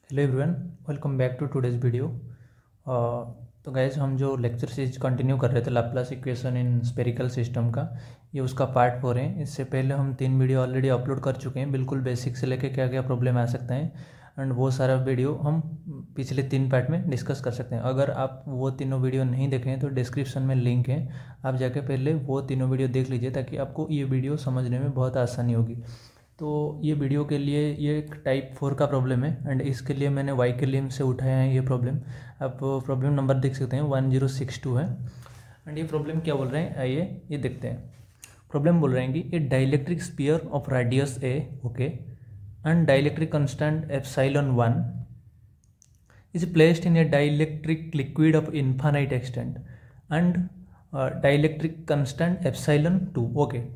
Hello everyone, welcome back to today's video. तो guys हम जो लेक्चर सीरीज कंटिन्यू कर रहे थे Laplace equation in spherical system का, ये उसका पार्ट 4 है। इससे पहले हम 3 वीडियो ऑलरेडी अपलोड कर चुके हैं, बिल्कुल बेसिक से लेके क्या क्या प्रॉब्लम आ सकते हैं एंड वो सारा वीडियो हम पिछले 3 पार्ट में डिस्कस कर सकते हैं। अगर आप वो तीनों वीडियो नहीं देखे हैं तो डिस्क्रिप्शन में लिंक है, आप जाके पहले वो तीनों वीडियो देख लीजिए ताकि आपको ये वीडियो समझने में बहुत आसानी होगी। तो ये वीडियो के लिए ये एक टाइप 4 का प्रॉब्लम है एंड इसके लिए मैंने वाई के लिम से उठाया है ये प्रॉब्लम। आप प्रॉब्लम नंबर देख सकते हैं 1062 है एंड ये प्रॉब्लम क्या बोल रहे हैं आइए ये देखते हैं। प्रॉब्लम बोल रहे हैं कि a dielectric sphere of radius a okay and dielectric constant epsilon 1 is placed in a dielectric liquid of infinite extent and dielectric constant epsilon 2 okay.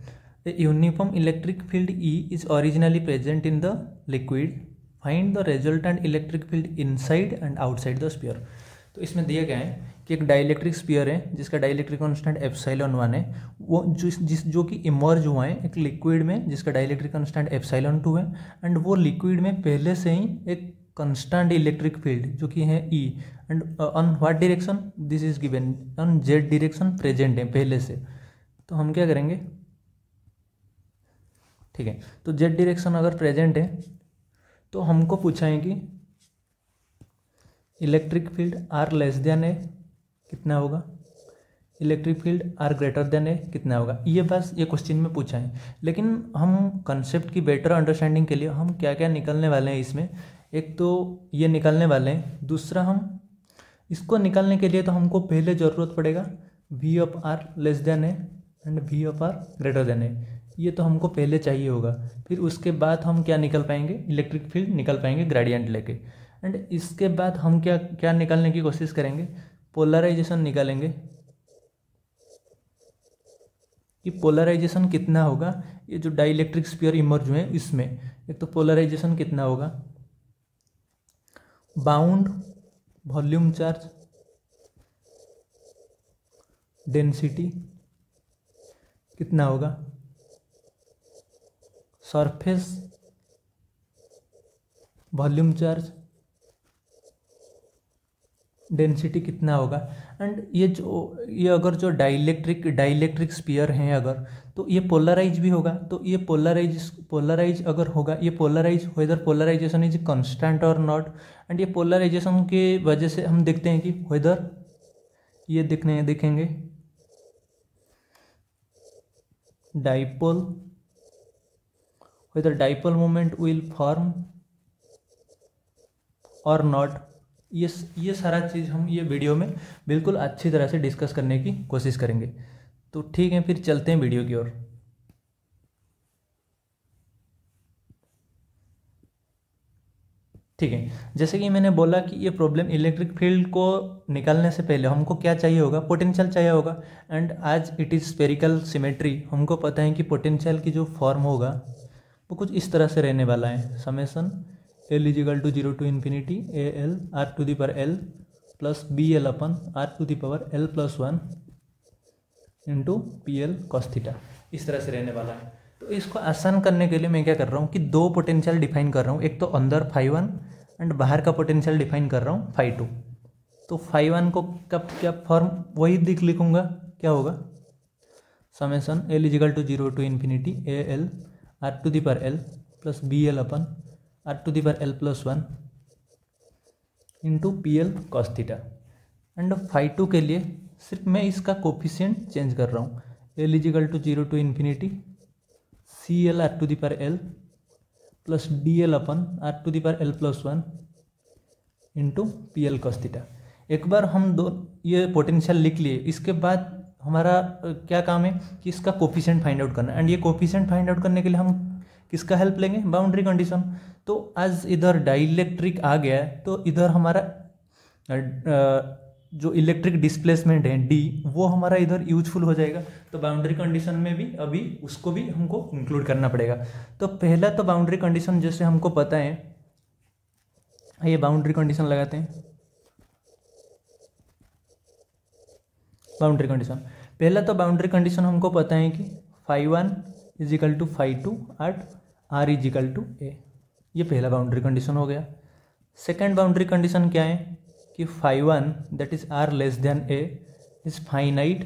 A uniform electric field E is originally present in the liquid. Find the resultant electric field inside and outside the sphere. तो इसमें दिया गया है कि एक dielectric sphere है जिसका dielectric constant epsilon 1 है, वो जो कि इमर्ज हुआ है एक लिक्विड में जिसका डाइलेक्ट्रिक कांस्टेंट एप्सिलॉन 2 है एंड वो लिक्विड में पहले से ही एक कांस्टेंट इलेक्ट्रिक फील्ड जो कि है E and on what direction this is given on Z direction present है पहले से। तो हम क्या करेंगे, ठीक है, तो जेड डायरेक्शन अगर प्रेजेंट है तो हमको पूछा है कि electric field r less than a कितना होगा, electric field r greater than a कितना होगा, ये बस ये क्वेश्चन में पूछा है। लेकिन हम कंसेप्ट की बेटर अंडरस्टैंडिंग के लिए हम क्या क्या निकलने वाले हैं इसमें, एक तो ये निकलने वाले हैं, दूसरा हम इसको निकालने के लिए तो हमको पहले ज़रूरत पड़ेगा V of r less than a and V of r greater than a, ये तो हमको पहले चाहिए होगा। फिर उसके बाद हम क्या निकल पाएंगे, इलेक्ट्रिक फील्ड निकल पाएंगे ग्रेडियंट लेके एंड इसके बाद हम क्या क्या निकालने की कोशिश करेंगे, पोलराइजेशन निकालेंगे कि पोलराइजेशन कितना होगा। ये जो डाइलेक्ट्रिक स्फीयर इमर्ज हुए हैं इसमें एक तो पोलराइजेशन कितना होगा, बाउंड वॉल्यूम चार्ज डेंसिटी कितना होगा, सरफेस वॉल्यूम चार्ज डेंसिटी कितना होगा एंड ये अगर जो डाइलेक्ट्रिक स्फीयर हैं अगर तो ये पोलराइज भी होगा, तो ये पोलराइज अगर होगा, ये polarise whether polarisation is constant और नॉट एंड ये पोलराइजेशन के वजह से हम देखते हैं कि वेदर ये देखेंगे dipole whether dipole moment will form or not। ये सारा चीज़ हम ये वीडियो में बिल्कुल अच्छी तरह से डिस्कस करने की कोशिश करेंगे। तो ठीक है, फिर चलते हैं वीडियो की ओर। ठीक है, जैसे कि मैंने बोला कि ये प्रॉब्लम इलेक्ट्रिक फील्ड को निकालने से पहले हमको क्या चाहिए होगा, पोटेंशियल चाहिए होगा एंड आज इट इज़ स्फेरिकल सिमेट्री, हमको पता है कि पोटेंशियल की जो फॉर्म होगा वो कुछ इस तरह से रहने वाला है, summation L equal to 0 to infinity A L R to the power L plus B L upon are to the power L plus 1 into P L cos theta, इस तरह से रहने वाला है। तो इसको आसान करने के लिए मैं क्या कर रहा हूँ कि दो पोटेंशियल डिफाइन कर रहा हूँ, एक तो अंदर φ1 एंड बाहर का पोटेंशियल डिफाइन कर रहा हूँ φ2। तो φ1 को कब क्या फॉर्म वही लिखूँगा, क्या होगा, summation L equal to 0 to infinity A L R to the power L plus B L upon are to the power L plus 1 into P L cos theta and φ2 के लिए सिर्फ मैं इसका कोफिशिएंट चेंज कर रहा हूँ, L equal to 0 to infinity C L are to the power L plus D L upon are to the power L plus 1 into P L cos theta. एक बार हम दो ये पोटेंशियल लिख लिए, इसके बाद हमारा क्या काम है कि इसका कोफिशिएंट फाइंड आउट करना एंड ये कोफिशिएंट फाइंड आउट करने के लिए हम किसका हेल्प लेंगे, बाउंड्री कंडीशन। तो आज इधर डाइलेक्ट्रिक आ गया है तो इधर हमारा जो इलेक्ट्रिक डिस्प्लेसमेंट है डी वो हमारा इधर यूजफुल हो जाएगा। तो बाउंड्री कंडीशन में भी अभी उसको भी हमको इंक्लूड करना पड़ेगा। तो पहला तो बाउंड्री कंडीशन जैसे हमको पता है, ये बाउंड्री कंडीशन लगाते हैं। बाउंड्री कंडीशन पहला तो बाउंड्री कंडीशन हमको पता है कि φ1 = φ2 एट r = a, ये पहला बाउंड्री कंडीशन हो गया। सेकेंड बाउंड्री कंडीशन क्या है कि phi one that is R less than A is finite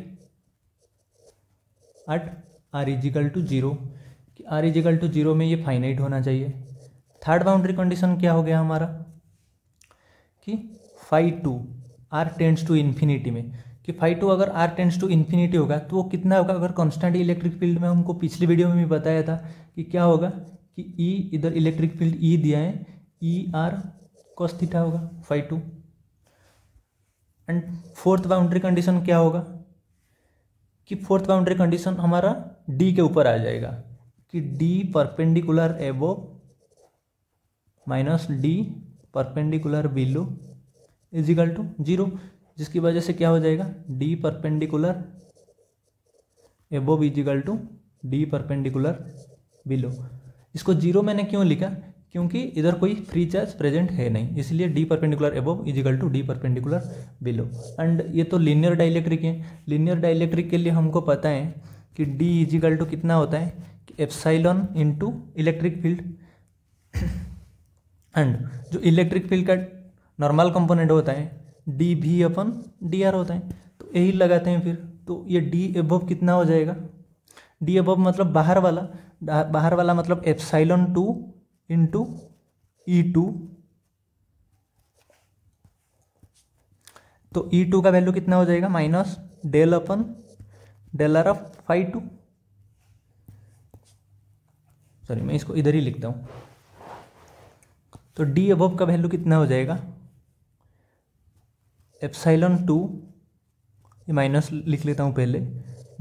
at are equal to zero, कि आर इजिकल टू जीरो में ये फाइनाइट होना चाहिए। थर्ड बाउंड्री कंडीशन क्या हो गया हमारा कि phi two R tends to infinity में, कि फाई टू अगर आर टेंड्स टू इन्फिनिटी होगा तो वो कितना होगा, अगर कांस्टेंट इलेक्ट्रिक फील्ड में हमको पिछली वीडियो में भी बताया था कि क्या होगा कि ई इधर इलेक्ट्रिक फील्ड ई दिया है, ई आर कॉस थीटा होगा phi two. And fourth boundary condition क्या होगा कि फोर्थ बाउंड्री कंडीशन हमारा डी के ऊपर आ जाएगा कि D perpendicular above minus D perpendicular below equal to zero, जिसकी वजह से क्या हो जाएगा D perpendicular above equal to D perpendicular below. इसको जीरो मैंने क्यों लिखा, क्योंकि इधर कोई फ्री चार्ज प्रेजेंट है नहीं, इसलिए D perpendicular above equal to D perpendicular below. And ये तो लीनियर डाइलेक्ट्रिक है, लीनियर डाइलेक्ट्रिक के लिए हमको पता है कि डी इजिकल टू कितना होता है कि epsilon into electric field, and जो इलेक्ट्रिक फील्ड का नॉर्मल कंपोनेंट होता है डी भी अपन डी आर होता है, तो यही लगाते हैं फिर। तो ये डी एबोव कितना हो जाएगा, डी एबोव मतलब बाहर वाला मतलब epsilon two into E two, तो ई टू का वैल्यू कितना हो जाएगा minus del upon del are of phi two, sorry मैं इसको इधर ही लिखता हूं। तो डी अबव का वैल्यू कितना हो जाएगा एप्साइलॉन टू, ये माइनस लिख लेता हूँ पहले,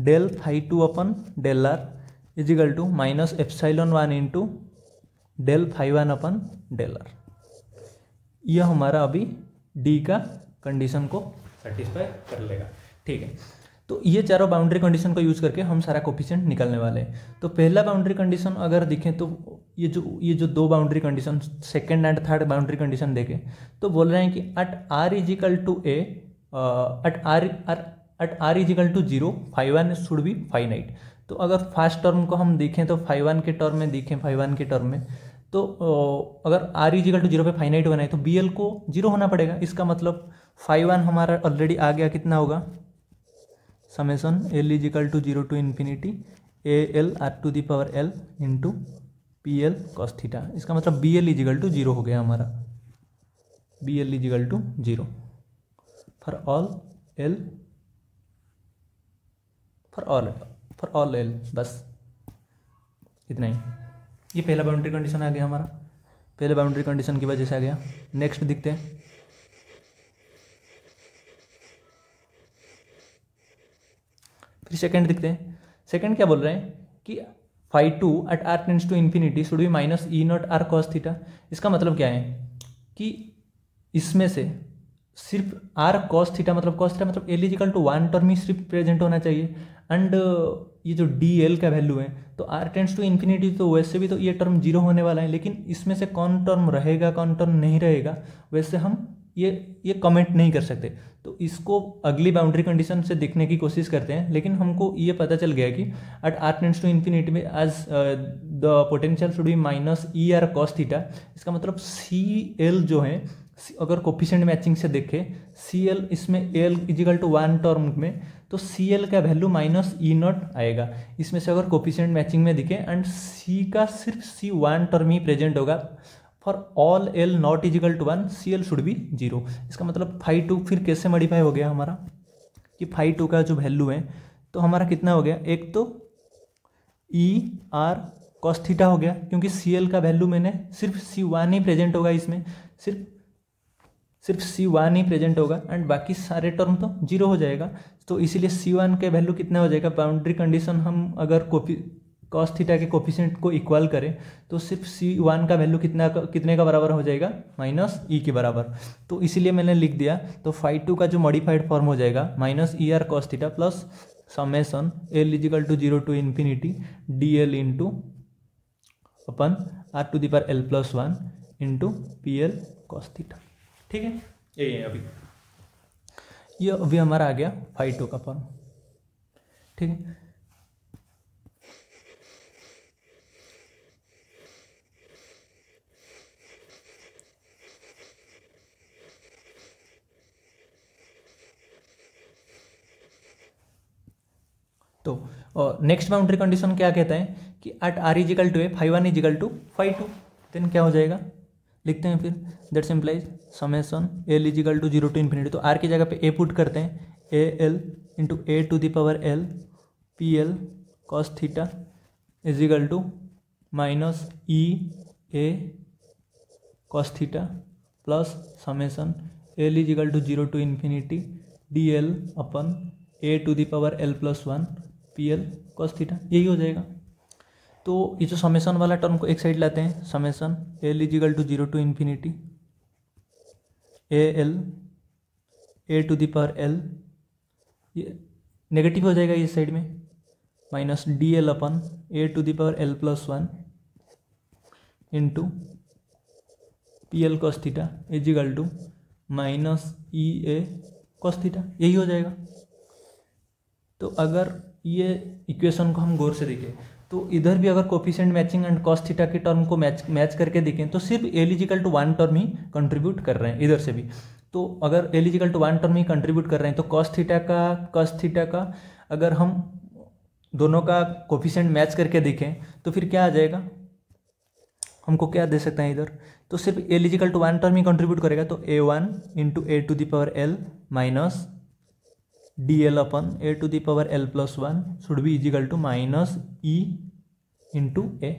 del phi two upon del R equal to minus epsilon one into del phi one upon del R. यह हमारा अभी डी का कंडीशन को सेटिस्फाई कर लेगा। ठीक है, तो ये चारों बाउंड्री कंडीशन को यूज करके हम सारा कोफिशिएंट निकालने वाले हैं। तो पहला बाउंड्री कंडीशन अगर देखें तो ये जो दो boundary condition second and third boundary condition देखें तो बोल रहे हैं कि at are equal to A at are equal to zero phi one should be finite. तो अगर फर्स्ट टर्म को हम देखें तो फाई वन के टर्म में देखें, फाई वन के टर्म में तो अगर आर इजिकल टू जीरो पे फाइनाइट होना है तो बी एल को जीरो होना पड़ेगा। इसका मतलब फाई वन हमारा ऑलरेडी आ गया, कितना होगा summation L equal to zero to infinity A L R to the power L into P L cos theta. इसका मतलब B L equal to zero हो गया हमारा, B L equal to zero for all L, बस इतना ही। ये पहला boundary condition आ गया हमारा, पहले बाउंड्री कंडीशन की वजह से आ गया। नेक्स्ट दिखते हैं, फिर सेकंड दिखते हैं। सेकंड क्या बोल रहे हैं कि phi two at r tends to infinity should be minus E not r cos theta. इसका मतलब क्या है कि इसमें से सिर्फ आर कॉस थीटा मतलब l equal to one term ही सिर्फ प्रेजेंट होना चाहिए। एंड ये जो डी एल का वैल्यू है तो आर टेंड्स टू इन्फिनिटी, तो वैसे भी तो ये टर्म जीरो होने वाला है, लेकिन इसमें से कौन टर्म रहेगा कौन टर्म नहीं रहेगा वैसे हम ये कमेंट नहीं कर सकते। तो इसको अगली बाउंड्री कंडीशन से देखने की कोशिश करते हैं, लेकिन हमको ये पता चल गया कि at r tends to infinity में as the potential should be minus E are cos theta. इसका मतलब सी एल जो है, अगर कोफिशिएंट मैचिंग से देखें सी एल, इसमें L equal to one term में तो सी एल का वैल्यू माइनस ई नॉट आएगा। इसमें से अगर कोफिशिएंट मैचिंग में दिखे एंड सी का सिर्फ सी वन टर्म ही प्रेजेंट होगा for all L not equal to one C L should be zero. इसका मतलब फाई टू फिर कैसे मॉडिफाई हो गया हमारा कि फाई टू का जो वैल्यू है तो हमारा कितना हो गया, एक तो ई आर कॉस थीटा हो गया, क्योंकि सी एल का वैल्यू मैंने सिर्फ सी वन ही प्रेजेंट होगा, इसमें सिर्फ सी वन ही प्रेजेंट होगा एंड बाकी सारे टर्म तो जीरो हो जाएगा। तो इसीलिए सी वन के वैल्यू कितना हो जाएगा, बाउंड्री कंडीशन हम अगर कॉस थीटा के कोफिशिएंट को इक्वल करें तो सिर्फ सी वन का वैल्यू कितने का बराबर हो जाएगा, माइनस ई के बराबर। तो इसीलिए मैंने लिख दिया, तो फाई टू का जो मॉडिफाइड फॉर्म हो जाएगा minus E are cos theta plus summation L equal to zero to infinity D L into upon are to the power L plus one into P L cos theta. ठीक है, यही है ये अभी हमारा आ गया फाई टू का form. ठीक है, तो नेक्स्ट बाउंड्री कंडीशन क्या कहता है कि at are equal to A phi one equal to phi two, then क्या हो जाएगा, लिखते हैं फिर, that's implies summation L equal to 0 to infinity. तो आर की जगह पे ए पुट करते हैं, A L into A to the power L P L cos theta equal to minus E A cos theta plus summation L equal to 0 to infinity D L upon A to the power L plus 1 P L cos theta, यही हो जाएगा। तो ये जो summation वाला term को एक side लाते हैं, summation L equal to 0 to infinity A L A to the power L, ये नेगेटिव हो जाएगा इस साइड में, minus D L upon A to the power L plus 1 into P L cos theta equal to minus E A cos theta, यही हो जाएगा। तो अगर ये इक्वेशन को हम गौर से देखें तो इधर भी अगर coefficient matching and cos theta के टर्म को मैच करके देखें तो सिर्फ एल इजिकल टू 1 टर्म ही कंट्रीब्यूट कर रहे हैं इधर से भी। तो अगर एल इजिकल टू 1 टर्म ही कंट्रीब्यूट कर रहे हैं तो कॉस थीटा का अगर हम दोनों का कोफिशिएंट मैच करके देखें तो फिर क्या आ जाएगा, हमको क्या दे सकते हैं इधर, तो सिर्फ एल इजिकल टू 1 टर्म ही कंट्रीब्यूट करेगा। तो A one into A to the power l minus D L upon A to the power L plus 1 should be is equal to minus E into a.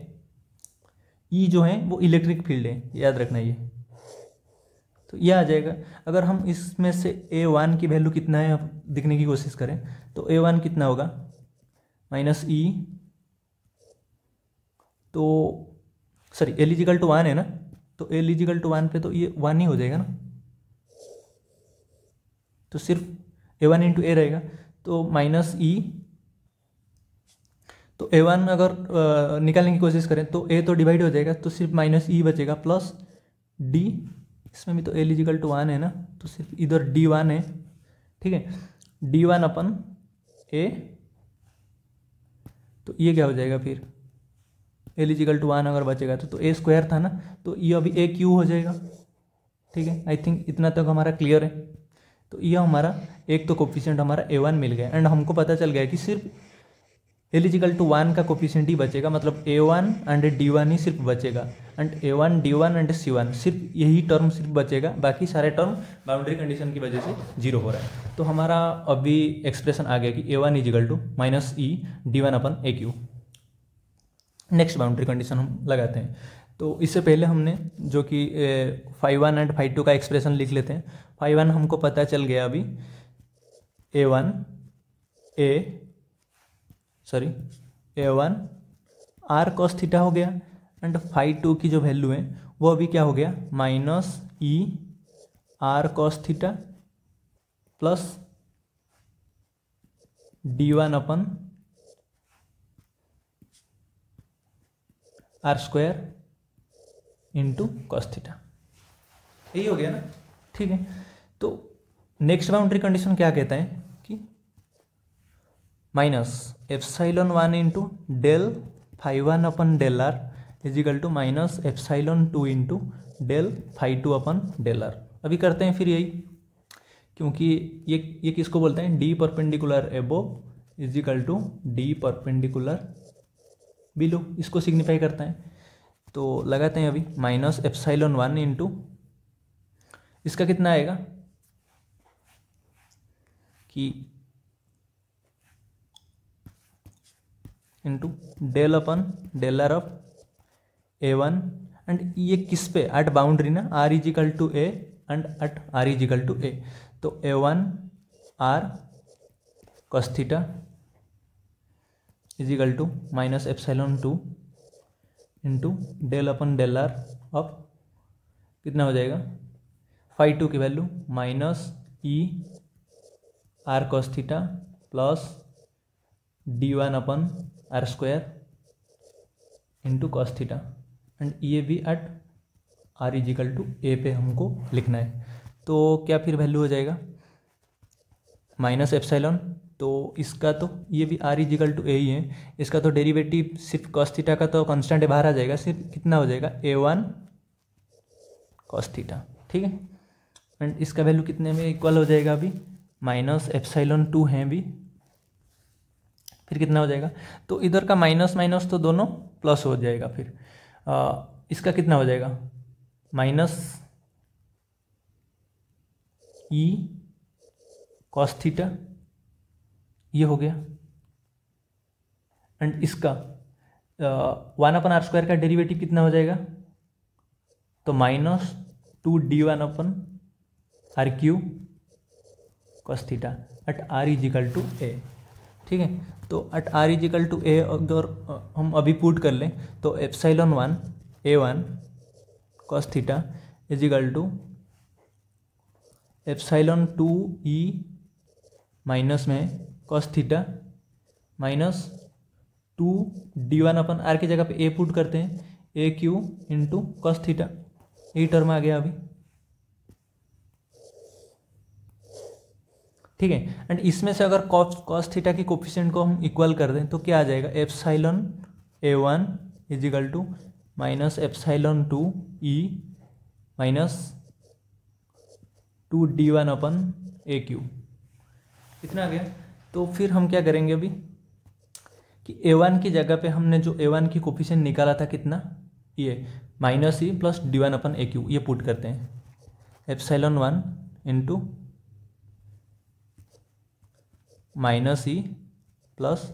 E जो है वो electric field है, याद रखना ये। तो ये आ जाएगा। अगर हम इसमें से ए वन की वैल्यू कितना है दिखने की कोशिश करें तो ए वन कितना होगा, माइनस ई, तो सॉरी एल इजिकल टू 1 है ना, तो एल इजिकल टू 1 पे तो ये 1 ही हो जाएगा ना, तो सिर्फ ए वन इंटू ए रहेगा, तो माइनस ई, तो ए वन अगर निकालने की कोशिश करें तो ए तो डिवाइड हो जाएगा, तो सिर्फ माइनस ई बचेगा प्लस डी, इसमें भी तो एल इजिकल टू 1 है ना, तो सिर्फ इधर डी 1 है, ठीक है, डी 1 अपन ए, तो ये क्या हो जाएगा फिर, एल इजिकल टू 1 अगर बचेगा तो ए स्क्वायर था ना, तो ये अभी ए क्यू हो जाएगा, ठीक है। आई थिंक इतना तक हमारा क्लियर है। तो ये हमारा एक तो कोफिशिएंट हमारा ए1 मिल गया एंड हमको पता चल गया कि सिर्फ एल इजिकल टू 1 का कोफिशिएंट ही बचेगा, मतलब ए1 एंड डी1 ही सिर्फ बचेगा एंड ए1 डी1 एंड सी1 सिर्फ यही टर्म सिर्फ बचेगा, बाकी सारे टर्म बाउंड्री कंडीशन की वजह से जीरो हो रहा है। तो हमारा अभी एक्सप्रेशन आ गया कि A one equal to minus E D one upon A cube. Next boundary condition हम लगाते हैं। तो इससे पहले हमने जो कि phi one and phi two का एक्सप्रेशन लिख लेते हैं। फाई वन हमको पता चल गया अभी, ए वन आर कॉस थीटा हो गया एंड फाई टू की जो वैल्यू है वो अभी क्या हो गया, minus E are cos theta plus D one upon are square into cos theta, यही हो गया ना, ठीक है। तो नेक्स्ट बाउंड्री कंडीशन क्या कहता है कि minus epsilon 1 into del phi one upon del R equal to minus epsilon 2 into del phi two upon del R. अभी करते हैं फिर यही, क्योंकि ये किसको बोलते हैं, D perpendicular above equal to D perpendicular below, इसको सिग्निफाई करता है। तो लगाते हैं अभी माइनस एप्साइलॉन 1 इंटू, इसका कितना आएगा कि into del upon del are of A one and ये किस पे, एट बाउंड्री ना, r equal to a and at are equal to a, तो A one r cos theta equal to minus epsilon 2 into del upon del are of कितना हो जाएगा, phi two की value minus E are cos theta plus D one upon are square into cos theta and ये भी eight are equal to ए पे हमको लिखना है। तो क्या फिर वैल्यू हो जाएगा माइनस एप्साइलॉन, तो इसका तो ये भी आर इजिकल टू ए ही है, इसका तो डेरिवेटिव सिर्फ कॉस थीटा का तो कांस्टेंट बाहर आ जाएगा, सिर्फ कितना हो जाएगा ए वन कॉस थीटा, ठीक है। एंड इसका वैल्यू कितने में इक्वल हो जाएगा अभी, माइनस एप्साइलॉन 2 है अभी, फिर कितना हो जाएगा, तो इधर का माइनस माइनस तो दोनों प्लस हो जाएगा। फिर इसका कितना हो जाएगा, माइनस ई कॉस थीटा, ये हो गया। एंड इसका 1/r² का डेरिवेटिव कितना हो जाएगा, तो -2d1/r³ cos theta at r = a। ठीक है, तो एट r = a अगर हम अभी पुट कर लें तो ε1 a1 cos theta = ε2e minus में कॉस थीटा माइनस 2d1/r की जगह पे a पुट करते हैं, a³ इंटू कॉस थीटा, यही टर्म आ गया अभी। ठीक है, एंड इसमें से अगर कॉस थीटा की कोफिशिएंट को हम इक्वल कर दें तो क्या आ जाएगा, ε1 = माइनस ε2e माइनस 2d1/a³, इतना आ गया। तो फिर हम क्या करेंगे अभी कि a1 की जगह पे हमने जो a1 की कोफिशिएंट निकाला था कितना, ये -e प्लस d1/a³, ये पुट करते हैं, ε1 into -e plus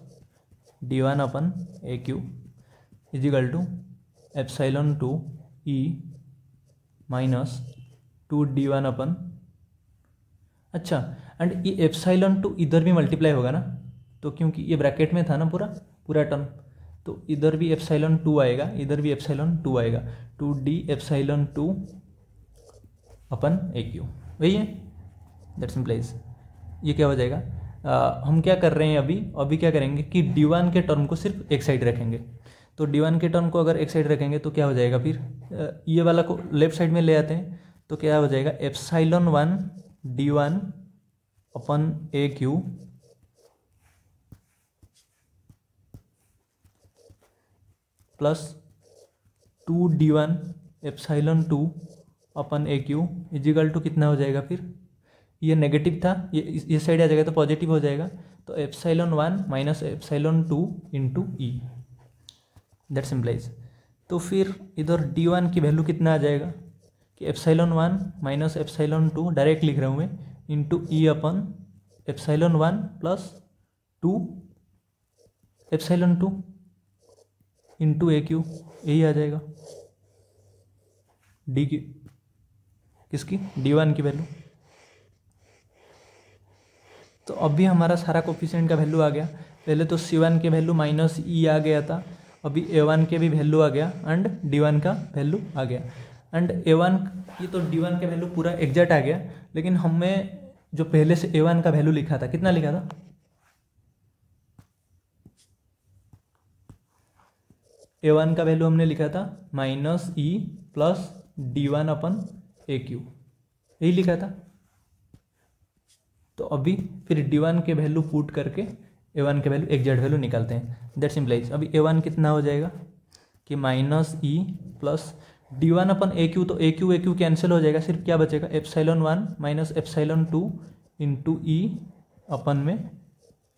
d1/a³ = ε2e minus 2d1/, अच्छा, एंड ये ε2 इधर भी मल्टीप्लाई होगा ना, तो क्योंकि ये ब्रैकेट में था ना पूरा टर्म, तो इधर भी ε2 आएगा, इधर भी ε2 आएगा, 2d ε2/a³, वही है, दैट्स इम्प्लाइज ये क्या हो जाएगा। हम क्या कर रहे हैं अभी क्या करेंगे कि d1 के टर्म को सिर्फ एक साइड रखेंगे, तो d1 के टर्म को अगर एक साइड रखेंगे तो क्या हो जाएगा, फिर ये वाला को लेफ्ट साइड में ले आते हैं तो क्या हो जाएगा, ε1 d1/a³ प्लस 2d1 ε2/a³ = कितना हो जाएगा, फिर ये नेगेटिव था, ये साइड आ जाएगा तो पॉजिटिव हो जाएगा, तो ε1 minus ε2 into E, that simplifies. तो फिर इधर d1 की वैल्यू कितना आ जाएगा कि ε1 माइनस ε2 डायरेक्ट लिख रहा हूँ मैं, into e/ε1 plus 2 ε2 into a³, यही आ जाएगा डी की, किसकी, d1 की वैल्यू। तो अभी हमारा सारा कोफिशिएंट का वैल्यू आ गया, पहले तो c1 के वैल्यू माइनस ई आ गया था, अभी a1 के भी वैल्यू आ गया एंड d1 का वैल्यू आ गया, एंड a1 ये तो d1 का वैल्यू पूरा एग्जैक्ट आ गया, लेकिन हमें जो पहले से a1 का वैल्यू लिखा था, कितना लिखा था, a1 का वैल्यू हमने लिखा था -e प्लस d1/a³, यही लिखा था। तो अभी फिर d1 के वैल्यू पुट करके a1 के वैल्यू एग्जैक्ट वैल्यू निकालते हैं, दैट्स इम्प्लाइज। अभी a1 कितना हो जाएगा कि -e प्लस d1/a³, तो a³ कैंसिल हो जाएगा, सिर्फ क्या बचेगा, ε1 माइनस ε2 इंटू ई अपन में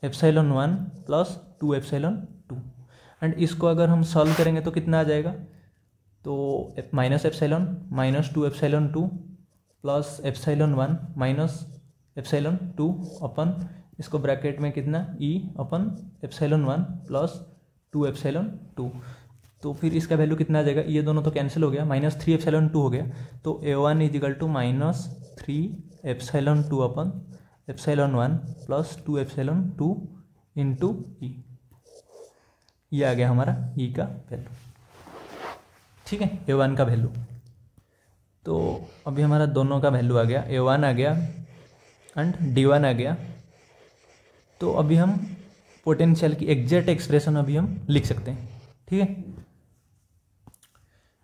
ε1 प्लस 2ε2, एंड इसको अगर हम सॉल्व करेंगे तो कितना आ जाएगा, तो -ε माइनस 2ε2 प्लस ε1 माइनस ε2 अपन इसको ब्रैकेट में कितना e/ε1 प्लस 2ε2, तो फिर इसका वैल्यू कितना आ जाएगा, ये दोनों तो कैंसिल हो गया, -3ε2 हो गया, तो a1 = -3ε2/ε1 प्लस 2ε2 इंटू ई, ये आ गया हमारा ई का वैल्यू। ठीक है, a1 का वैल्यू, तो अभी हमारा दोनों का वैल्यू आ गया, a1 आ गया एंड d1 आ गया। तो अभी हम पोटेंशियल की एग्जैक्ट एक्सप्रेशन अभी हम लिख सकते हैं, ठीक है।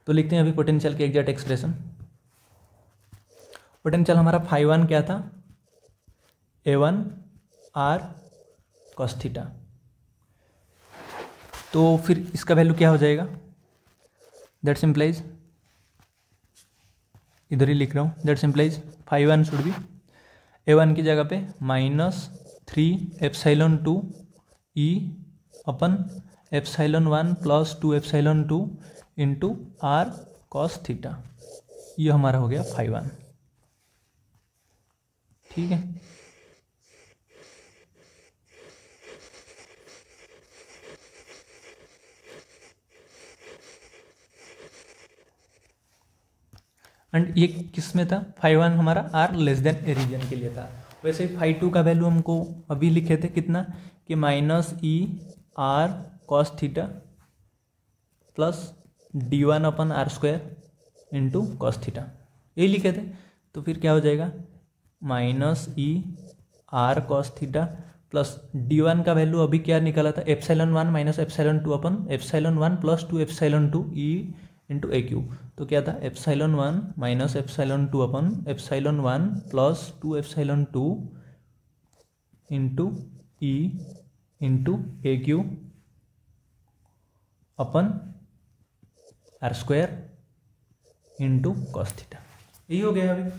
तो लिखते हैं अभी पोटेंशियल की एग्जैक्ट एक्सप्रेशन। पोटेंशियल हमारा φ1 क्या था, a1 r cos थीटा, तो फिर इसका वैल्यू क्या हो जाएगा, दैट्स इम्प्लाइज, इधर ही लिख रहा हूँ, that's implies φ1 should be a1 की जगह पे -3ε2 E upon epsilon 1 plus 2 epsilon 2 into are cos theta, ये हमारा हो गया फाई 1। ठीक है, एंड ये किस में था, फाई 1 हमारा R less than A region के लिए था। वैसे ही फाई 2 का वैल्यू हमको अभी लिखे थे कितना, कि minus E are cos theta plus d1 upon are square into cos theta, यही लिखे थे। तो फिर क्या हो जाएगा, minus E are cos theta plus d1 का वैल्यू अभी क्या निकाला था, epsilon 1 minus epsilon 2 upon epsilon 1 plus 2 epsilon 2 E into ए क्यू। तो क्या था, epsilon 1 minus epsilon 2 upon epsilon 1 plus 2 epsilon 2 into E into A cube upon are square into cos theta, यही हो गया अभी।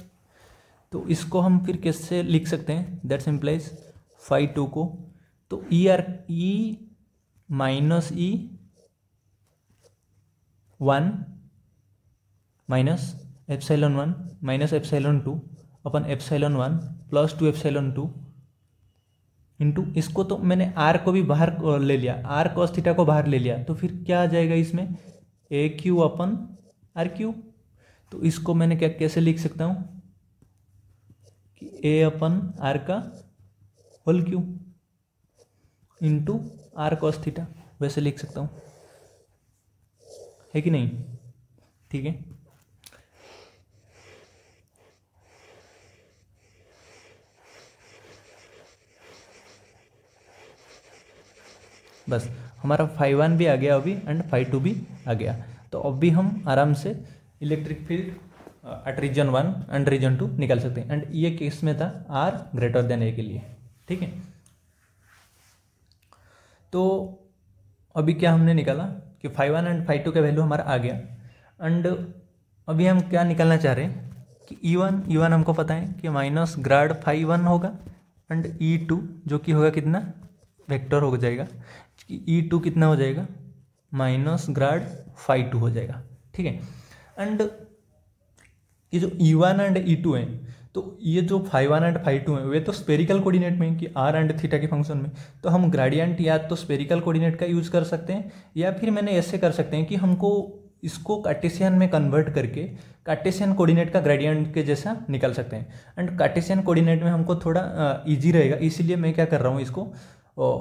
तो इसको हम फिर कैसे लिख सकते हैं, दैट सिंप्लाइज फाई 2 को, तो ई आर ई माइनस ई 1 minus epsilon 1 minus epsilon 2 upon epsilon 1 plus 2 epsilon 2 into, इसको तो मैंने आर को भी बाहर ले लिया, आर कॉस थीटा को बाहर ले लिया, तो फिर क्या आ जाएगा इसमें, A cube upon are cube. तो इसको मैंने क्या कैसे लिख सकता हूँ कि ए अपन आर का whole cube into are cos theta, वैसे लिख सकता हूँ, है कि नहीं। ठीक है, बस हमारा फाई 1 भी आ गया अभी एंड फाई 2 भी आ गया। तो अभी हम आराम से electric field at region 1 and region 2 निकाल सकते हैं, एंड ये केस में था आर ग्रेटर देन ए के लिए। ठीक है, तो अभी क्या हमने निकाला कि फाई 1 एंड फाई 2 का वैल्यू हमारा आ गया, एंड अभी हम क्या निकालना चाह रहे हैं कि ई वन हमको पता है कि माइनस ग्राड फाई 1 होगा, एंड E2 जो कि होगा कितना, वेक्टर हो जाएगा, E2 कितना हो जाएगा, माइनस ग्राड फाई 2 हो जाएगा। ठीक है, एंड ये जो E1 एंड E2 है, तो ये जो फाई 1 एंड फाई 2 है वे तो स्पेरिकल कोऑर्डिनेट में कि आर एंड थीटा के फंक्शन में, तो हम ग्रेडियंट या तो स्पेरिकल कोऑर्डिनेट का यूज़ कर सकते हैं, या फिर मैंने ऐसे कर सकते हैं कि हमको इसको कार्टेशियन में कन्वर्ट करके कार्टेशियन कोऑर्डिनेट का ग्रेडियंट के जैसा निकाल सकते हैं, एंड कार्टेशियन कोऑर्डिनेट में हमको थोड़ा इजी रहेगा, इसीलिए मैं क्या कर रहा हूँ, इसको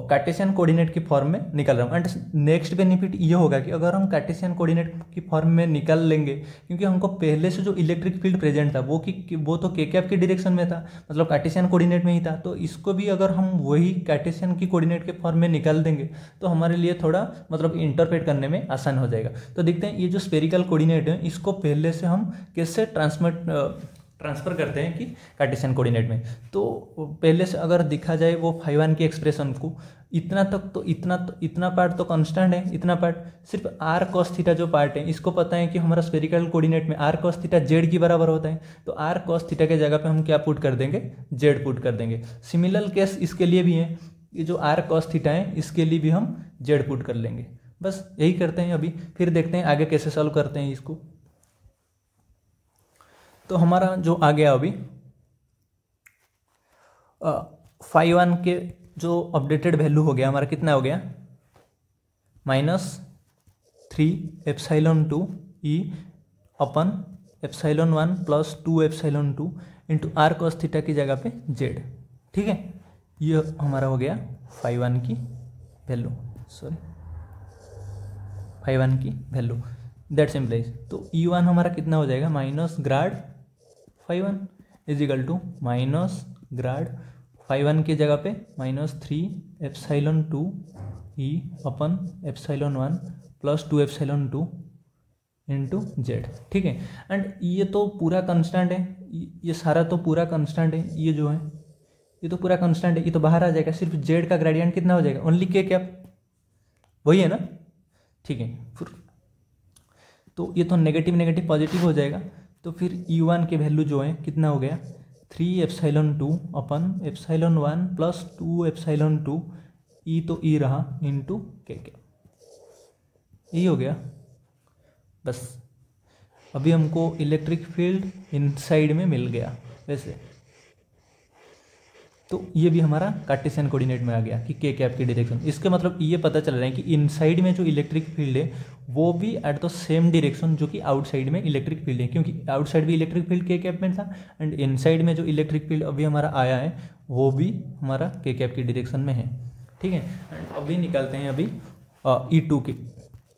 कार्टेशियन कोऑर्डिनेट की फॉर्म में निकाल रहा हूँ। एंड नेक्स्ट बेनिफिट ये होगा कि अगर हम कार्टेशियन कोऑर्डिनेट की फॉर्म में निकाल लेंगे, क्योंकि हमको पहले से जो इलेक्ट्रिक फील्ड प्रेजेंट था वो तो के कैप की डायरेक्शन में था, मतलब कार्टेशियन कोऑर्डिनेट में ही था, तो इसको भी अगर हम वही कार्टेशियन की कोऑर्डिनेट के फॉर्म में निकाल देंगे तो हमारे लिए थोड़ा मतलब इंटरप्रेट करने में आसान हो जाएगा। तो देखते हैं ये जो स्पेरिकल कोऑर्डिनेट है इसको पहले से हम कैसे ट्रांसफ़र करते हैं कि कार्टेशियन कोऑर्डिनेट में। तो पहले से अगर दिखा जाए वो फाई 1 की एक्सप्रेशन को, इतना तक तो इतना पार्ट तो कांस्टेंट है, इतना पार्ट सिर्फ आर कॉस थीटा जो पार्ट है इसको पता है कि हमारा स्पेरिकल कोऑर्डिनेट में आर कॉस थीटा जेड की बराबर होता है, तो आर कॉस थीटा के जगह पे हम क्या पुट कर देंगे, जेड पुट कर देंगे। सिमिलर केस इसके लिए भी है, ये जो आर कॉस थीटा है इसके लिए भी हम जेड पुट कर लेंगे। बस यही करते हैं अभी, फिर देखते हैं आगे कैसे सॉल्व करते हैं इसको। तो हमारा जो आ गया अभी फाई 1 के जो अपडेटेड वैल्यू हो गया हमारा कितना हो गया, -3 epsilon 2 E upon epsilon 1 plus 2 epsilon 2 into are cos theta की जगह पे जेड। ठीक है, ये हमारा हो गया फाई 1 की वैल्यू, फाई 1 की वैल्यू, दैट सिंप्लाइज। तो E1 हमारा कितना हो जाएगा, minus grad phi 1 is equal to minus grad phi 1 की जगह पे -3 epsilon 2 E upon epsilon 1 plus 2 epsilon 2 into z. ठीक है, एंड ये तो पूरा कांस्टेंट है, ये सारा तो पूरा कांस्टेंट है, ये जो है ये तो पूरा कांस्टेंट है, ये तो बाहर आ जाएगा, सिर्फ जेड का ग्रेडियंट कितना हो जाएगा, ओनली के कैप, वही है ना। ठीक है, फिर तो ये तो नेगेटिव नेगेटिव पॉजिटिव हो जाएगा, तो फिर E1 के वैल्यू जो है कितना हो गया, 3 epsilon 2 upon epsilon 1 plus 2 epsilon 2 ई तो ई रहा इंटू के कैप, यही हो गया बस। अभी हमको इलेक्ट्रिक फील्ड इनसाइड में मिल गया वैसे, तो ये भी हमारा कार्टेशियन कोऑर्डिनेट में आ गया कि के कैप की डायरेक्शन। इसका मतलब ये पता चल रहा है कि इनसाइड में जो इलेक्ट्रिक फील्ड है वो भी एट द सेम डायरेक्शन जो कि आउटसाइड में इलेक्ट्रिक फील्ड है, क्योंकि आउटसाइड भी इलेक्ट्रिक फील्ड के कैप में था एंड इनसाइड में जो इलेक्ट्रिक फील्ड अभी हमारा आया है वो भी हमारा के कैप की डायरेक्शन में है। ठीक है, एंड अभी निकालते हैं अभी E2 की।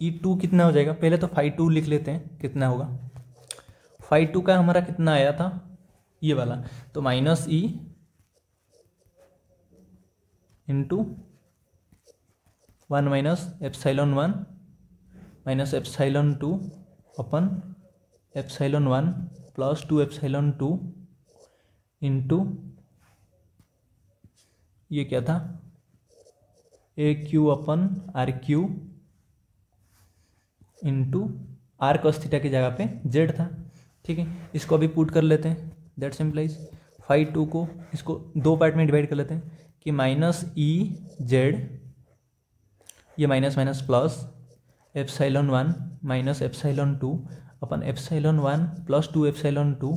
E2 कितना हो जाएगा, पहले तो φ2 लिख लेते हैं कितना होगा। φ2 का हमारा कितना आया था ये वाला, तो minus E into 1 minus epsilon 1 minus epsilon 2 upon epsilon 1 plus 2 epsilon 2 into ये क्या था a cube upon are cube into are cos theta की जगह पे जेड था। ठीक है, इसको अभी पुट कर लेते हैं, दैट सिंप्लाइज φ2 को इसको दो पार्ट में डिवाइड कर लेते हैं कि माइनस ई जेड, ये minus minus plus epsilon 1 minus epsilon 2 upon epsilon 1 plus 2 epsilon 2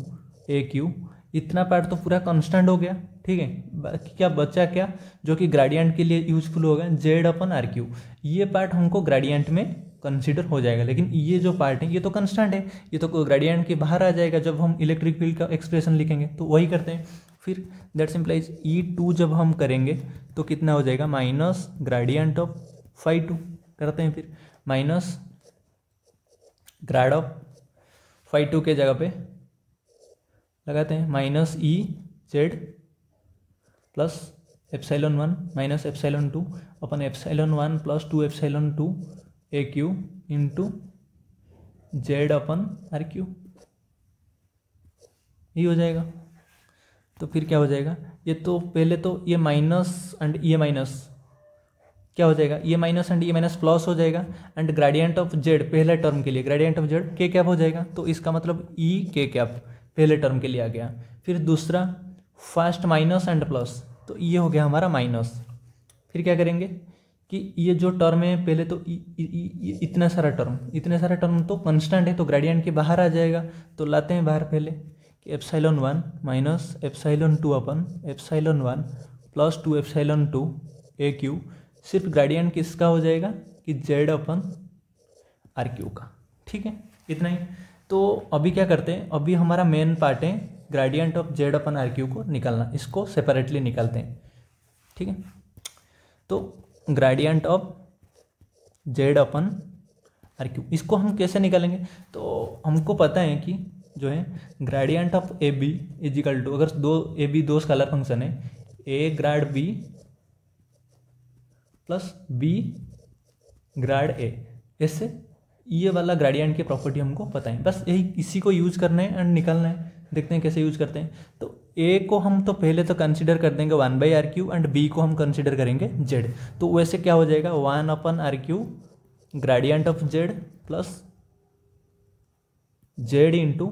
A Q. इतना पार्ट तो पूरा कांस्टेंट हो गया। ठीक है, बाकी क्या बचा, क्या जो कि ग्रेडियंट के लिए यूजफुल होगा, जेड अपन आर क्यू। ये पार्ट हमको ग्रेडियंट में कंसीडर हो जाएगा, लेकिन ये जो पार्ट है ये तो कांस्टेंट है, ये तो ग्रेडियंट के बाहर आ जाएगा जब हम इलेक्ट्रिक फील्ड का एक्सप्रेशन लिखेंगे। तो वही करते हैं फिर, दैट सिंप्लाइज E2 जब हम करेंगे तो कितना हो जाएगा, माइनस ग्रेडियंट ऑफ φ2 करते हैं, फिर माइनस ग्रेड ऑफ φ2 के जगह पे लगाते हैं minus E Z plus epsilon 1 minus epsilon 2 upon epsilon 1 plus 2 epsilon 2 A cube into Z upon are cube, ये हो जाएगा। तो फिर क्या हो जाएगा, ये तो पहले तो ये माइनस एंड ये माइनस क्या हो जाएगा, ये माइनस एंड ये माइनस प्लस हो जाएगा एंड ग्रेडियंट ऑफ जेड पहले टर्म के लिए ग्रेडियंट ऑफ जेड के कैप हो जाएगा। तो इसका मतलब ई के कैप पहले टर्म के लिए आ गया। फिर दूसरा फर्स्ट माइनस एंड प्लस, तो ये हो गया हमारा माइनस। फिर क्या करेंगे कि ये जो टर्म है पहले तो इतना सारा टर्म तो कांस्टेंट है, तो ग्रेडियंट के बाहर आ जाएगा। तो लाते हैं बाहर पहले कि epsilon 1 minus epsilon 2 upon epsilon 1 plus 2 epsilon 2 A Q. सिर्फ ग्रेडियंट किसका हो जाएगा कि जेड अपन आर क्यू का। ठीक है, इतना ही। तो अभी क्या करते हैं, अभी हमारा मेन पार्ट है gradient of Z upon are cube को निकालना, इसको सेपरेटली निकालते हैं। ठीक है, तो gradient of Z upon are cube, इसको हम कैसे निकालेंगे, तो हमको पता है कि जो है gradient of A B is equal to, अगर दो स्केलर फंक्शन है, A grad B plus B grad A, ऐसे ये वाला ग्रेडियंट की प्रॉपर्टी हमको पता है। बस यही इसी को यूज करना है एंड निकालना है। देखते हैं कैसे यूज करते हैं। तो ए को हम तो पहले तो कंसीडर कर देंगे 1/r³ एंड बी को हम कंसीडर करेंगे जेड। तो वैसे क्या हो जाएगा 1/r³ gradient of Z plus Z into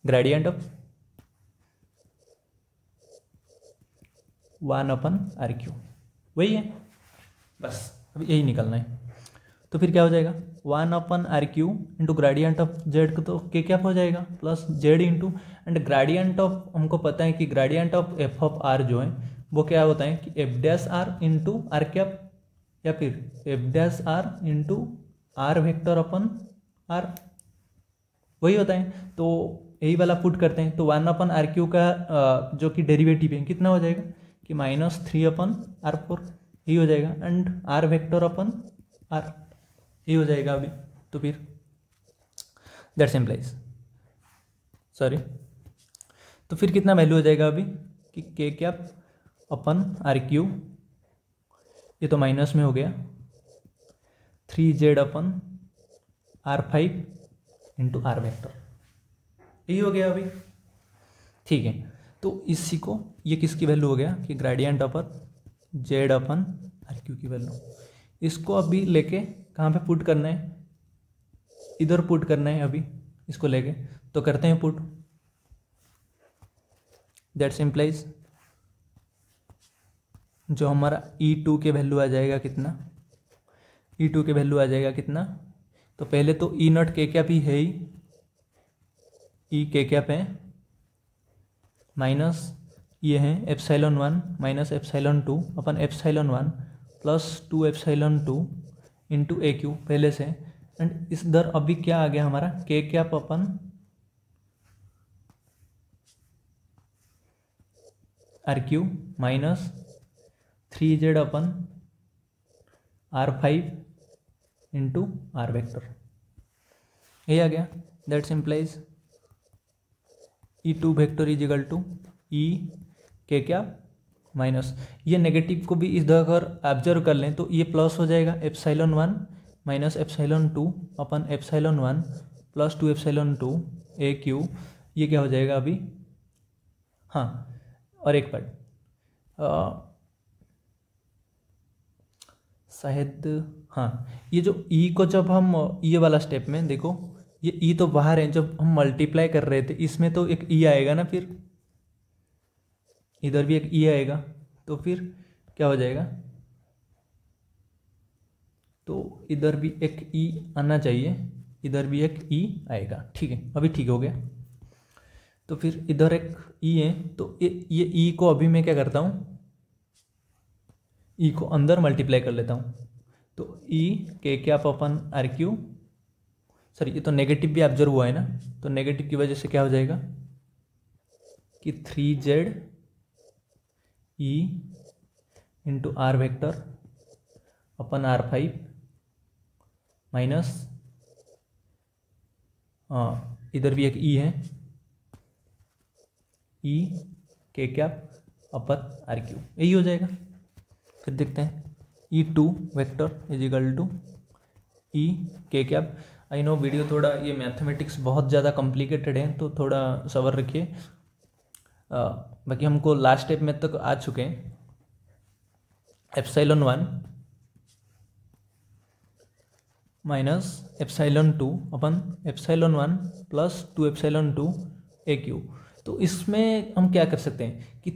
gradient of 1/r³, वही है बस, अभी यही निकालना है। तो फिर क्या हो जाएगा 1/r³ into gradient of Z को तो के कैप हो जाएगा plus Z into and gradient of, हमको पता है कि gradient of F of R जो है वो क्या होता है कि F dash R into R cap, या फिर F dash R into are vector upon R, वही होता है। तो यही वाला पुट करते हैं। तो 1/r³ का जो कि डेरिवेटिव है कितना हो जाएगा कि -3/r4, यही हो जाएगा and R vector upon R, ये हो जाएगा अभी। तो फिर दैट सिंप्लाइज, सॉरी, तो फिर कितना वैल्यू हो जाएगा अभी कि के कैप अपन r³, ये तो माइनस में हो गया 3z upon r5 into are vector, यही हो गया अभी। ठीक है, तो इसी को ये किसकी वैल्यू हो गया कि ग्रेडियंट अपन जेड अपन r³ की वैल्यू। इसको अभी लेके कहाँ पे पुट करना है, इधर पुट करना है अभी इसको लेके। तो करते हैं पुट, दैट सिंप्लाइज जो हमारा E2 के वैल्यू आ जाएगा कितना, E2 के वैल्यू आ जाएगा कितना, तो पहले तो ई नॉट के कैप ही है ही, ई के कैप है, माइनस ये है epsilon 1 minus epsilon 2 upon epsilon 1 plus 2 epsilon 2 into ए क्यू पहले से। एंड इस दर अभी क्या आ गया हमारा, k cap upon are cube minus 3z upon R5 into are vector, ये आ गया। That simplifies E2 vector is equal to E के कैप माइनस, ये नेगेटिव को भी इस जगह अगर ऑब्जर्व कर लें तो ये प्लस हो जाएगा, epsilon 1 minus epsilon 2 upon epsilon 1 plus 2 epsilon 2 A Q, ये क्या हो जाएगा अभी, हाँ और एक पार्ट शायद, हाँ ये जो ई को जब हम ये वाला स्टेप में देखो, ये ई तो बाहर है, जब हम मल्टीप्लाई कर रहे थे इसमें तो एक ई आएगा ना, फिर इधर भी एक ई आएगा, तो फिर क्या हो जाएगा, तो इधर भी एक ई आना चाहिए, इधर भी एक ई आएगा, ठीक है अभी ठीक हो गया। तो फिर इधर एक ई है, तो ये ई को अभी मैं क्या करता हूँ, ई को अंदर मल्टीप्लाई कर लेता हूँ, तो ई के cap upon are Q, sorry ये तो नेगेटिव भी ऑब्जर्व हुआ है ना, तो नेगेटिव की वजह से क्या हो जाएगा कि 3z E into are vector upon R5 minus, इधर भी एक ई है, ई के कैप अपन आर क्यू, यही हो जाएगा। फिर देखते हैं E2 vector is equal to E के कैप। आई नो वीडियो थोड़ा ये मैथमेटिक्स बहुत ज़्यादा कॉम्प्लिकेटेड है, तो थोड़ा सब्र रखिए, बाकी हमको लास्ट स्टेप में तक आ चुके हैं। Epsilon 1 minus epsilon 2 upon epsilon 1 plus 2 epsilon 2 A cube, तो इसमें हम क्या कर सकते हैं कि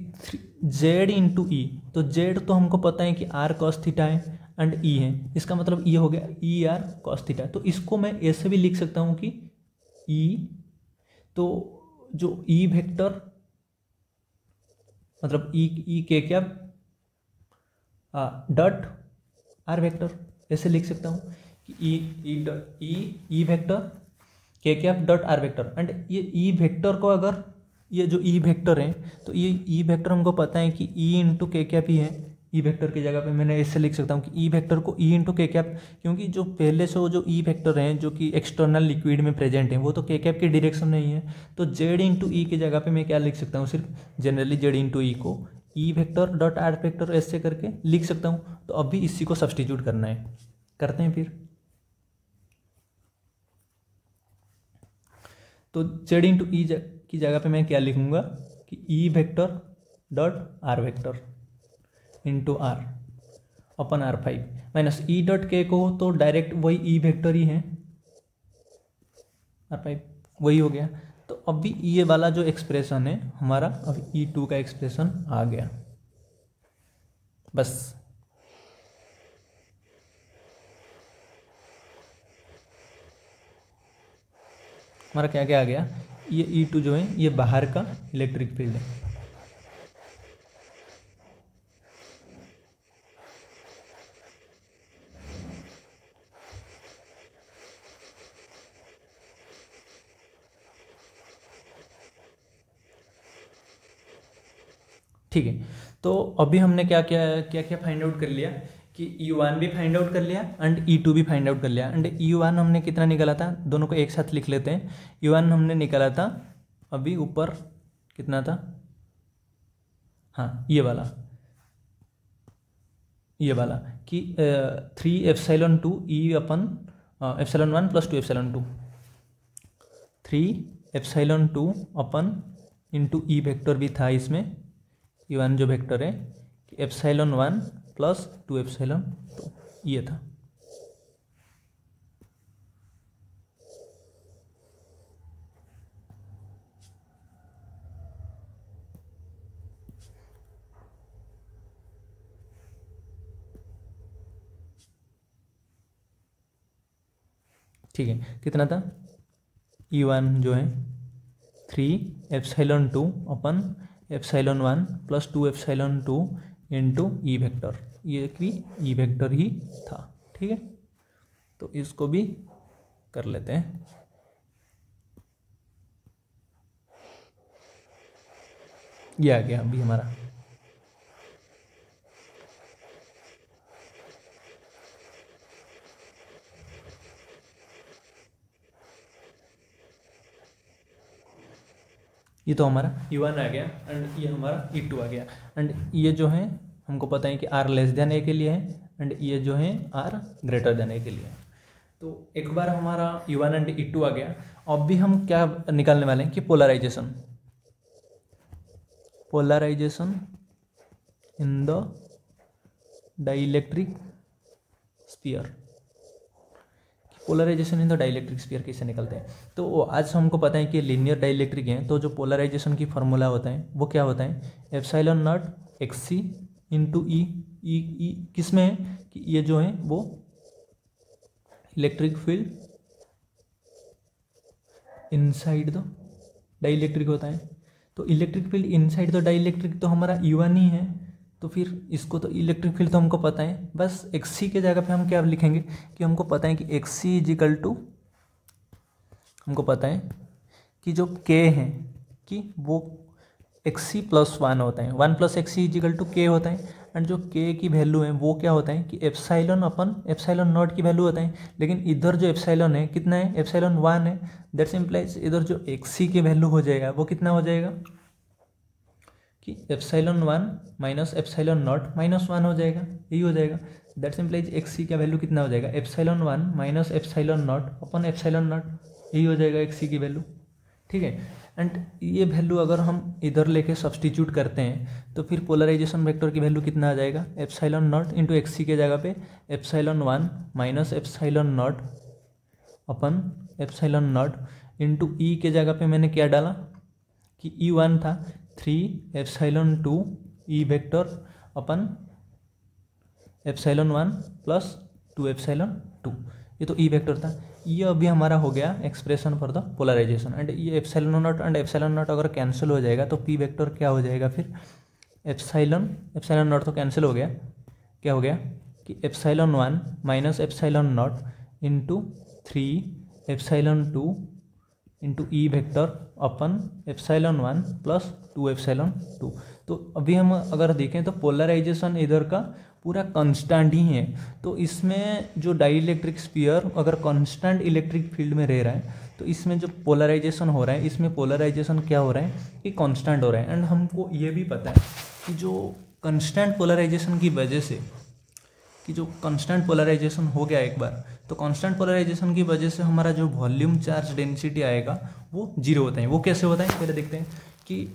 जेड इंटू ई, तो जेड तो हमको पता है कि आर कॉस थीटा है एंड ई है, इसका मतलब ये हो गया ई आर कॉस थीटा, तो इसको मैं ऐसे भी लिख सकता हूँ कि ई, तो जो ई वेक्टर मतलब ई के क्या डॉट आर वेक्टर, ऐसे लिख सकता हूँ कि ई वेक्टर के cap dot R vector. And ये ई वेक्टर को अगर ये जो ई वेक्टर है, तो ये ई वेक्टर हमको पता है कि ई इंटू के कैप ही है, ई वेक्टर की जगह पे मैंने ऐसे लिख सकता हूँ कि ई वेक्टर को ई इंटू के कैप, क्योंकि जो पहले से वो जो ई वेक्टर हैं जो कि एक्सटर्नल लिक्विड में प्रेजेंट हैं वो तो के कैप की डायरेक्शन नहीं है, तो जेड इंटू ई की जगह पे मैं क्या लिख सकता हूँ, सिर्फ जनरली जेड इंटू ई को ई वेक्टर डॉट आर वेक्टर ऐसे करके लिख सकता हूँ। तो अभी इसी को सब्सटीट्यूट करना है, करते हैं फिर। तो जेड इंटू ई की जगह पे मैं क्या लिखूंगा कि E vector dot R vector into R upon R5 minus E dot K को तो डायरेक्ट वही ई वेक्टर ही है, R5 वही हो गया। तो अभी ये वाला जो एक्सप्रेशन है हमारा, अभी E2 का एक्सप्रेशन आ गया, बस हमारा क्या क्या आ गया, ये E2 जो है ये बाहर का इलेक्ट्रिक फील्ड है, ठीक है। तो अभी हमने क्या क्या क्या क्या फाइंड आउट कर लिया कि U1 भी फाइंड आउट कर लिया एंड E2 भी फाइंड आउट कर लिया। एंड U1 हमने कितना निकाला था, दोनों को एक साथ लिख लेते हैं। U1 हमने निकाला था अभी ऊपर कितना था, हाँ ये वाला कि 3 epsilon 2 E upon epsilon 1 plus 2 epsilon 2, 3 epsilon 2 अपन इंटू ई वेक्टर भी था इसमें, U1 जो वेक्टर है कि एप्सिलॉन 1 प्लस 2 एप्सिलॉन 2 ये था। ठीक है, कितना था E1 जो है 3ε2 अपन ε1 प्लस 2ε2 इंटू ई वेक्टर, ये भी ई वेक्टर ही था। ठीक है, तो इसको भी कर लेते हैं। ये आ गया अभी हमारा। ये तो हमारा E1 आ गया एंड ये हमारा E2 आ गया। एंड ये जो है हमको पता है कि R लेस देन ए के लिए है एंड ये जो है R ग्रेटर देन ए के लिए है। तो एक बार हमारा E1 एंड E2 आ गया। अब भी हम क्या निकालने वाले हैं कि polarization in the dielectric sphere. Polarization in the dielectric sphere कैसे निकलते हैं? तो आज हमको पता है कि लीनियर डाइलेक्ट्रिक है, तो जो पोलराइजेशन की फार्मूला होता है वो क्या होता है, एप्सिलॉन नॉट XC इंटू ई किस में है कि ये जो है वो electric field inside the dielectric होता है। तो electric field inside the dielectric तो हमारा E1 ही है, तो फिर इसको तो इलेक्ट्रिक फील्ड तो हमको पता है, बस XC के जगह पे हम क्या लिखेंगे कि हमको पता है कि XC इज इक्वल टू, हमको पता है कि जो K है कि वो XC प्लस 1 होता है, 1 plus XC is equal to K होता है। एंड जो K की वैल्यू है वो क्या होता है कि एप्सिलॉन अपन एप्सिलॉन नॉट की वैल्यू होता है, लेकिन इधर जो एप्सिलॉन है कितना है, एप्सिलॉन 1 है। दैट्स इम्प्लाइज इधर जो XC की वैल्यू हो जाएगा वो कितना हो जाएगा कि epsilon 1 minus epsilon not minus 1 हो जाएगा, यही हो जाएगा। दैट्स इम्प्लाइज XC का वैल्यू कितना हो जाएगा, epsilon 1 minus epsilon not upon epsilon not, यही हो जाएगा XC की वैल्यू। ठीक है, एंड ये वैल्यू अगर हम इधर लेके सब्सटीट्यूट करते हैं तो फिर पोलराइजेशन वेक्टर की वैल्यू कितना आ जाएगा, एप्सिलॉन नॉट इंटू XC के जगह पे epsilon 1 minus epsilon not upon epsilon not into E के जगह पे मैंने क्या डाला कि E1 था 3ε2 ई वेक्टर अपन ε1 प्लस 2ε2, ये तो ई वेक्टर था। ये अभी हमारा हो गया expression for the polarisation. And ये epsilon not and epsilon not अगर कैंसिल हो जाएगा तो पी वेक्टर क्या हो जाएगा, फिर एप्सिलॉन नॉट तो कैंसिल हो गया, क्या हो गया कि epsilon 1 minus epsilon not into 3ε2 into E vector upon epsilon 1 plus 2ε2। तो अभी हम अगर देखें तो पोलराइजेशन इधर का पूरा कांस्टेंट ही है, तो इसमें जो डाइलेक्ट्रिक स्फीयर अगर कांस्टेंट इलेक्ट्रिक फील्ड में रह रहा है तो इसमें जो पोलराइजेशन हो रहा है, इसमें पोलराइजेशन क्या हो रहा है कि कांस्टेंट हो रहा है। एंड हमको ये भी पता है कि जो कांस्टेंट पोलराइजेशन की वजह से, कि जो कांस्टेंट पोलराइजेशन हो गया एक बार, तो कांस्टेंट पोलराइजेशन की वजह से हमारा जो वॉल्यूम चार्ज डेंसिटी आएगा वो जीरो होता है। वो कैसे होता है पहले देखते हैं कि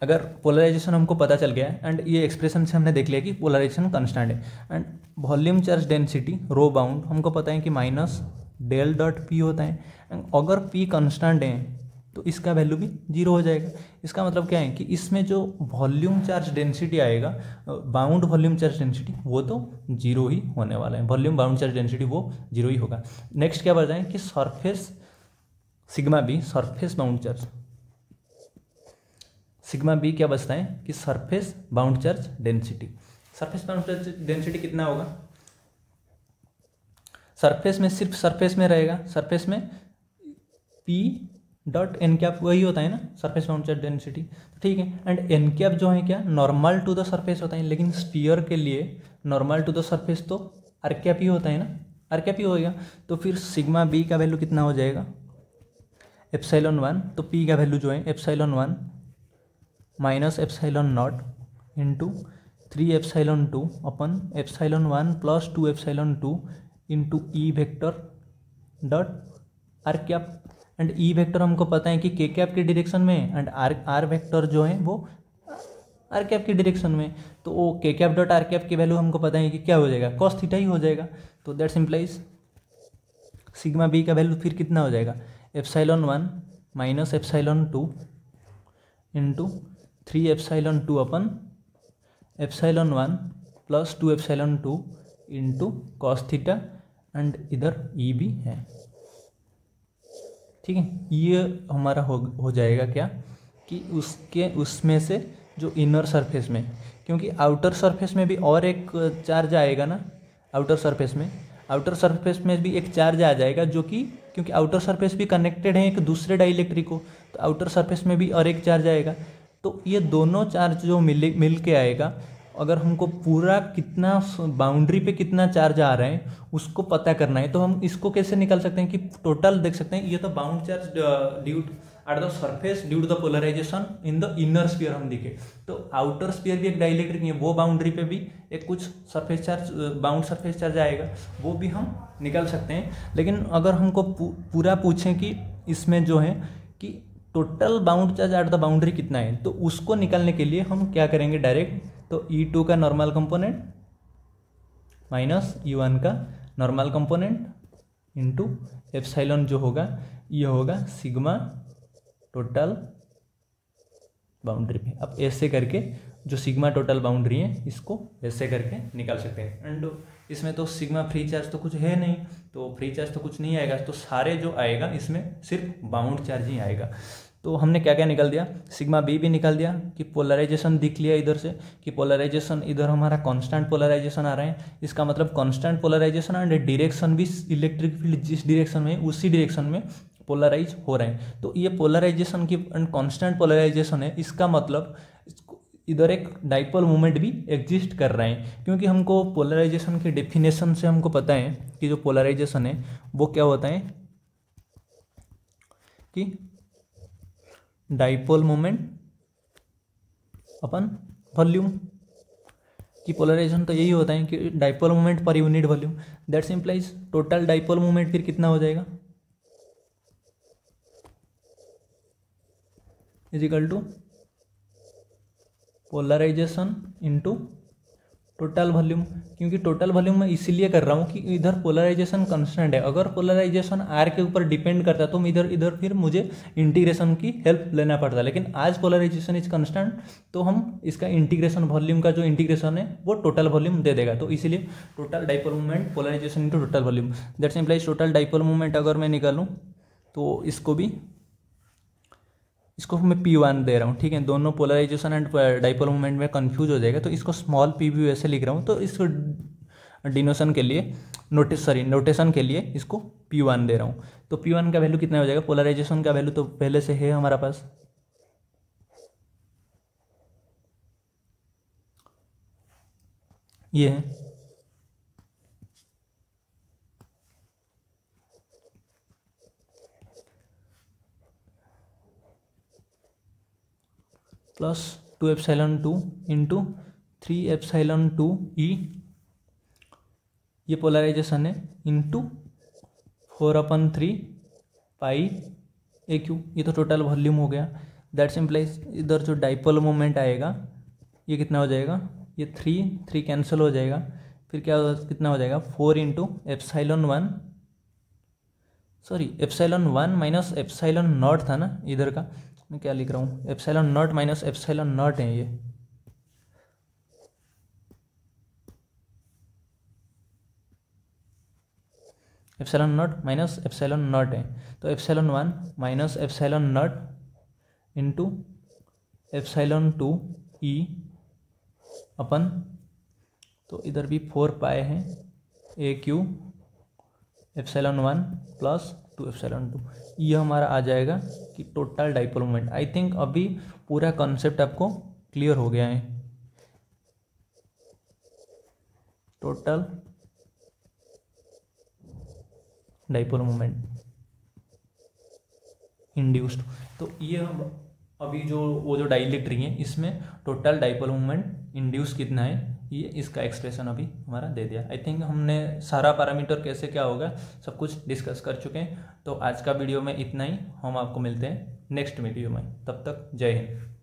अगर पोलराइजेशन हमको पता चल गया है एंड ये एक्सप्रेशन से हमने देख लिया कि पोलराइजेशन कांस्टेंट है, and volume charge density rho bound हमको पता है कि माइनस डेल डॉट पी होता है। एंड अगर पी कांस्टेंट है तो इसका वैल्यू भी जीरो हो जाएगा। इसका मतलब क्या है कि इसमें जो वॉल्यूम चार्ज डेंसिटी आएगा, बाउंड वॉल्यूम चार्ज डेंसिटी, वो तो जीरो ही होने वाला है। वॉल्यूम बाउंड चार्ज डेंसिटी वो जीरो ही होगा। नेक्स्ट क्या बढ़ जाए कि surface sigma B, surface bound charge, sigma B क्या बचता है कि surface bound charge density. Surface bound charge density कितना होगा, सरफेस में सिर्फ सरफेस में रहेगा, सरफेस में पी डॉट एन कैप वही होता है ना सरफेस बाउंड चार्ज डेंसिटी, तो ठीक है। एंड एन कैप जो है क्या नॉर्मल टू द सरफेस होता है, लेकिन स्फीयर के लिए नॉर्मल टू द सरफेस तो आर कैप ही होता है ना, आर कैप ही होएगा। तो फिर सिग्मा बी का वैल्यू कितना हो जाएगा, एप्सिलॉन 1, तो पी का वैल्यू जो है epsilon 1 minus epsilon not into 3ε2 upon epsilon 1 plus 2ε2 into E vector dot r cap. And E vector हमको पता है कि के कैप की डायरेक्शन में, एंड आर वेक्टर जो है वो आर कैप की डायरेक्शन में, तो वो के कैप डॉट आर कैप की वैल्यू हमको पता है कि क्या हो जाएगा, कॉस थीटा ही हो जाएगा। तो दैट्स इम्प्लाइज सिग्मा बी का वैल्यू फिर कितना हो जाएगा, epsilon 1 minus epsilon 2 into 3ε2 upon epsilon 1 plus 2ε2 into cos theta and इधर ई भी है। ठीक है, ये हमारा हो जाएगा क्या कि उसमें से जो इनर सरफेस में, क्योंकि आउटर सरफेस में भी और एक चार्ज आएगा ना, आउटर सरफेस में भी एक चार्ज आ जाएगा, जो कि क्योंकि आउटर सरफेस भी कनेक्टेड है एक दूसरे डाइलेक्ट्रिक को, तो आउटर सरफेस में भी और एक चार्ज आएगा। तो ये दोनों चार्ज जो मिल के आएगा, अगर हमको पूरा कितना बाउंड्री पे कितना चार्ज आ रहे हैं उसको पता करना है, तो हम इसको कैसे निकाल सकते हैं कि टोटल देख सकते हैं, ये तो bound charge due at the surface due to the polarization in the inner sphere हम दिखे, तो आउटर स्फीयर भी एक डाइलेक्ट्रिक है, वो बाउंड्री पे भी एक कुछ surface charge, bound surface charge आएगा, वो भी हम निकाल सकते हैं। लेकिन अगर हमको पूरा पूछें कि इसमें जो है कि total bound charge at the boundary कितना है, तो उसको निकालने के लिए हम क्या करेंगे डायरेक्ट, तो E2 का नॉर्मल कंपोनेंट माइनस E1 का नॉर्मल कंपोनेंट इंटू एप्सिलॉन जो होगा ये होगा सिग्मा टोटल बाउंड्री पे। अब ऐसे करके जो सिग्मा टोटल बाउंड्री है इसको ऐसे करके निकाल सकते हैं। एंड इसमें तो सिग्मा फ्री चार्ज तो कुछ है नहीं, तो फ्री चार्ज तो कुछ नहीं आएगा, तो सारे जो आएगा इसमें सिर्फ बाउंड चार्ज ही आएगा। तो हमने क्या क्या निकाल दिया, सिग्मा बी भी निकाल दिया कि पोलराइजेशन दिख लिया इधर से कि पोलराइजेशन इधर हमारा कांस्टेंट पोलराइजेशन आ रहा है, इसका मतलब कांस्टेंट पोलराइजेशन एंड डायरेक्शन भी इलेक्ट्रिक फील्ड जिस डायरेक्शन में उसी डायरेक्शन में पोलराइज हो रहे हैं। तो ये पोलराइजेशन की कांस्टेंट पोलराइजेशन है, इसका मतलब इधर एक डाइपोल मोमेंट भी एग्जिस्ट कर रहे हैं, क्योंकि हमको पोलराइजेशन की डेफिनेशन से हमको पता है कि जो पोलराइजेशन है वो क्या होता है कि डाइपोल मोमेंट अपन वॉल्यूम, की पोलराइजेशन तो यही होता है कि dipole moment per unit volume, that's implies total dipole moment फिर कितना हो जाएगा is equal to polarization into total volume, क्योंकि टोटल वॉल्यूम मैं इसीलिए कर रहा हूँ कि इधर पोलराइजेशन कांस्टेंट है, अगर पोलराइजेशन आर के ऊपर डिपेंड करता है तो इधर फिर मुझे इंटीग्रेशन की हेल्प लेना पड़ता है, लेकिन आज पोलराइजेशन इज कांस्टेंट, तो हम इसका इंटीग्रेशन वॉल्यूम का जो इंटीग्रेशन है वो टोटल वॉल्यूम दे देगा, तो इसीलिए total dipole moment polarization into total volume, that's implies total dipole moment अगर मैं निकालूँ तो इसको मैं P1 दे रहा हूँ। ठीक है, दोनों पोलराइजेशन एंड डाइपोल मोमेंट में कंफ्यूज हो जाएगा, तो इसको स्मॉल p भी वैसे लिख रहा हूँ, तो इसको डिनोशन के लिए नोटेशन के लिए इसको P1 दे रहा हूँ। तो P1 का वैल्यू कितना हो जाएगा, पोलराइजेशन का वैल्यू तो पहले से है हमारा पास, ये है प्लस 2 एप्सिलॉन 2 इंटू 3 एप्सिलॉन 2 ई, ये पोलराइजेशन है, इंटू 4/3 पाई ए क्यू, ये तो टोटल वॉल्यूम हो गया, दैट्स इम्प्लाइज इधर जो डाइपोल मोमेंट आएगा ये कितना हो जाएगा, ये 3 कैंसिल हो जाएगा, फिर कितना हो जाएगा 4 into epsilon 1 minus epsilon not था ना इधर का, मैं क्या लिख रहा हूँ, epsilon not minus epsilon not है ये, epsilon not minus epsilon not है, तो epsilon 1 minus epsilon not into epsilon 2 E अपन, तो इधर भी 4 पाए हैं ए क्यू एप्सिलॉन 1 प्लस 2 एप्सिलॉन 2, ये हमारा आ जाएगा कि total dipole moment. I think अभी पूरा कॉन्सेप्ट आपको क्लियर हो गया है, टोटल डाइपोल मोमेंट इंड्यूस्ड, तो ये अभी वो जो डाइलेक्ट्रिक है इसमें टोटल डाइपोल मोमेंट इंड्यूस कितना है, ये इसका एक्सप्रेशन अभी हमारा दे दिया। आई थिंक हमने सारा पैरामीटर कैसे क्या होगा सब कुछ डिस्कस कर चुके हैं, तो आज का वीडियो में इतना ही, हम आपको मिलते हैं नेक्स्ट वीडियो में, तब तक जय हिंद।